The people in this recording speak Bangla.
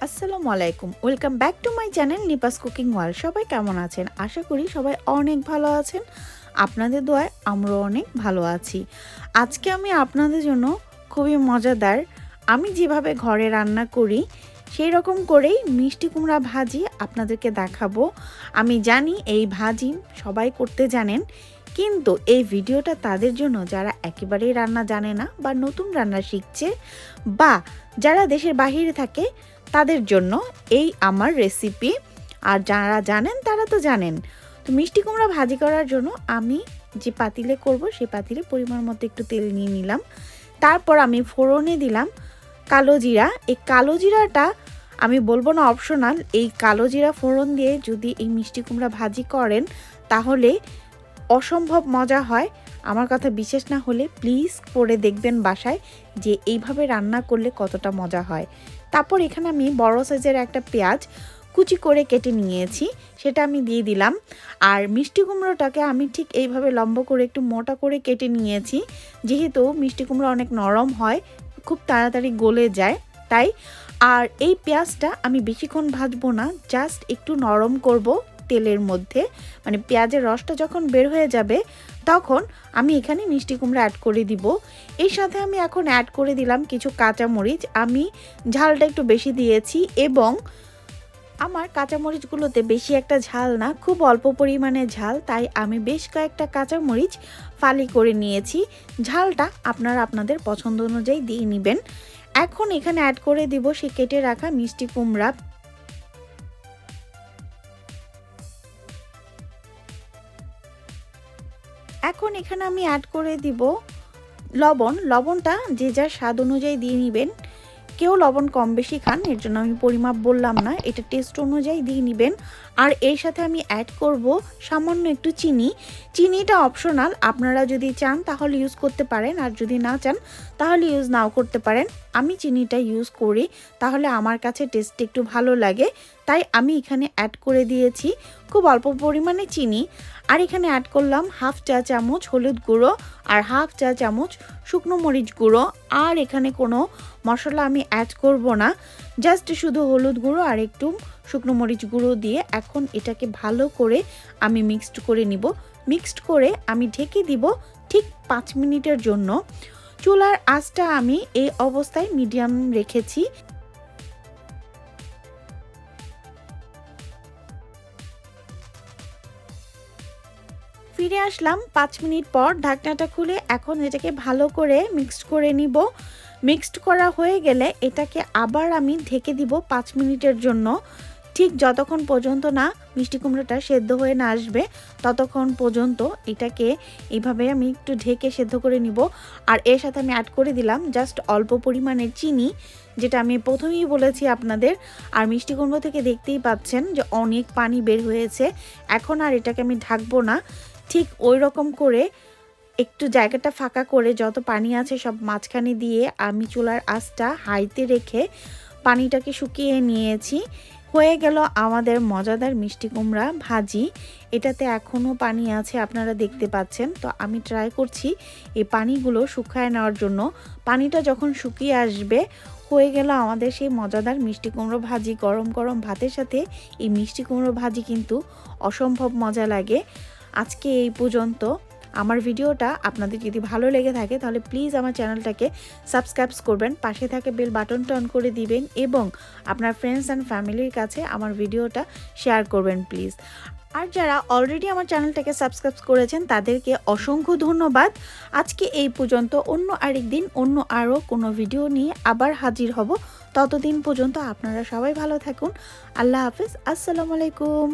আসসালামু আলাইকুম, welcome back to my channel নিপাস cooking world. সবাই কেমন আছেন? আশা করি সবাই অনেক ভালো আছেন। আপনাদের দোয়ায় আমরাও অনেক ভালো আছি। আজকে আমি আপনাদের জন্য খুবই মজাদার, আমি যেভাবে ঘরে রান্না করি সেই রকম করেই মিষ্টি কুমড়া ভাজি আপনাদেরকে দেখাবো। আমি জানি এই ভাজি সবাই করতে জানেন, কিন্তু এই ভিডিওটা তাদের জন্য যারা একেবারেই রান্না জানে না বা নতুন রান্না শিখছে বা যারা দেশের বাইরে থাকে তাদের জন্য এই আমার রেসিপি। আর যারা জানেন তারা তো জানেন। তো মিষ্টি কুমড়া ভাজি করার জন্য আমি যে পাতিলে করব সেই পাতিলে পরিমাণ মতো একটু তেল নিয়ে নিলাম। তারপর আমি ফোড়নে দিলাম কালো জিরা। এই কালো জিরাটা আমি বলবো না অপশনাল, এই কালো জিরা ফোড়ন দিয়ে যদি এই মিষ্টি কুমড়া ভাজি করেন তাহলে অসম্ভব মজা হয়। আমার কথা বিশেষ না হলে প্লিজ করে দেখবেন বাসায় যে এইভাবে রান্না করলে কতটা মজা হয়। তারপর এখানে আমি বড় সাইজের একটা পেঁয়াজ কুচি করে কেটে নিয়েছি, সেটা আমি দিয়ে দিলাম। আর মিষ্টি কুমড়োটাকে আমি ঠিক এইভাবে লম্বা করে একটু মোটা করে কেটে নিয়েছি, যেহেতু মিষ্টি কুমড়ো অনেক নরম হয়, খুব তাড়াতাড়ি গলে যায় তাই। আর এই পেঁয়াজটা আমি বেশিক্ষণ ভাজবো না, জাস্ট একটু নরম করব তেলের মধ্যে। মানে পেঁয়াজের রসটা যখন বের হয়ে যাবে তখন আমি এখানে মিষ্টি কুমড়া অ্যাড করে দিব। এর সাথে আমি এখন অ্যাড করে দিলাম কিছু কাঁচামরিচ। আমি ঝালটা একটু বেশি দিয়েছি এবং আমার কাঁচামরিচগুলোতে বেশি একটা ঝাল না, খুব অল্প পরিমাণে ঝাল, তাই আমি বেশ কয়েকটা কাঁচামরিচ ফালি করে নিয়েছি। ঝালটা আপনারা আপনাদের পছন্দ অনুযায়ী দিয়ে নেবেন। এখন এখানে অ্যাড করে দিব সে কেটে রাখা মিষ্টি কুমড়া। এখন এখানে আমি অ্যাড করে দিব লবণ। লবণটা যে যার স্বাদ অনুযায়ী দিয়ে নেবেন, কেউ লবণ কম বেশি খান, এর জন্য আমি পরিমাপ বললাম না, এটা টেস্ট অনুযায়ী দিয়ে নেবেন। আর এর সাথে আমি অ্যাড করব সামান্য একটু চিনি। চিনিটা অপশনাল, আপনারা যদি চান তাহলে ইউজ করতে পারেন, আর যদি না চান তাহলে ইউজ নাও করতে পারেন। আমি চিনিটা ইউজ করি, তাহলে আমার কাছে টেস্ট একটু ভালো লাগে, তাই আমি এখানে অ্যাড করে দিয়েছি খুব অল্প পরিমাণে চিনি। আর এখানে অ্যাড করলাম হাফ চা চামচ হলুদ গুঁড়ো আর হাফ চা চামচ শুকনো মরিচ গুঁড়ো। আর এখানে কোনো মশলা আমি অ্যাড করব না, জাস্ট শুধু হলুদ গুঁড়ো আর একটু শুকনো মরিচ গুঁড়ো দিয়ে এখন এটাকে ভালো করে আমি মিক্সড করে নিব। মিক্সড করে আমি ঢেকে দিব ঠিক 5 মিনিটের জন্য। চুলার আঁচটা আমি এই অবস্থায় মিডিয়াম রেখেছি। ফিরে আসলাম 5 মিনিট পর, ঢাকনাটা খুলে এখন এটাকে ভালো করে মিক্সড করে নিব। মিক্সড করা হয়ে গেলে এটাকে আবার আমি ঢেকে দিব 5 মিনিটের জন্য, ঠিক যতক্ষণ পর্যন্ত না মিষ্টি কুমড়োটা সেদ্ধ হয়ে না আসবে ততক্ষণ পর্যন্ত এটাকে এইভাবে আমি একটু ঢেকে সেদ্ধ করে নিব। আর এর সাথে আমি অ্যাড করে দিলাম জাস্ট অল্প পরিমাণের চিনি, যেটা আমি প্রথমেই বলেছি আপনাদের। আর মিষ্টি কুমড়ো থেকে দেখতেই পাচ্ছেন যে অনেক পানি বের হয়েছে। এখন আর এটাকে আমি ঢাকবো না, ঠিক ওই রকম করে একটু জায়গাটা ফাঁকা করে যত পানি আছে সব মাঝখানে দিয়ে আমি চুলার আঁচটা হাইতে রেখে পানিটাকে শুকিয়ে নিয়েছি। হয়ে গেল আমাদের মজাদার মিষ্টি কুমড়া ভাজি। এটাতে এখনও পানি আছে আপনারা দেখতে পাচ্ছেন, তো আমি ট্রাই করছি এই পানিগুলো শুকায় নেওয়ার জন্য। পানিটা যখন শুকিয়ে আসবে হয়ে গেল আমাদের সেই মজাদার মিষ্টি কুমড়ো ভাজি। গরম গরম ভাতের সাথে এই মিষ্টি কুমড়ো ভাজি কিন্তু অসম্ভব মজা লাগে। আজকে এই পর্যন্ত। আমার ভিডিওটা আপনাদের যদি ভালো লেগে থাকে তাহলে প্লিজ আমার চ্যানেলটাকে সাবস্ক্রাইব করবেন, পাশে থাকে বেল বাটনটা অন করে দিবেন এবং আপনার ফ্রেন্ডস অ্যান্ড ফ্যামিলির কাছে আমার ভিডিওটা শেয়ার করবেন প্লিজ। আর যারা অলরেডি আমার চ্যানেলটাকে সাবস্ক্রাইব করেছেন তাদেরকে অসংখ্য ধন্যবাদ। আজকে এই পর্যন্ত, অন্য আরেকদিন অন্য আরও কোনো ভিডিও নিয়ে আবার হাজির হব। ততদিন পর্যন্ত আপনারা সবাই ভালো থাকুন। আল্লাহ হাফেজ, আসসালামু আলাইকুম।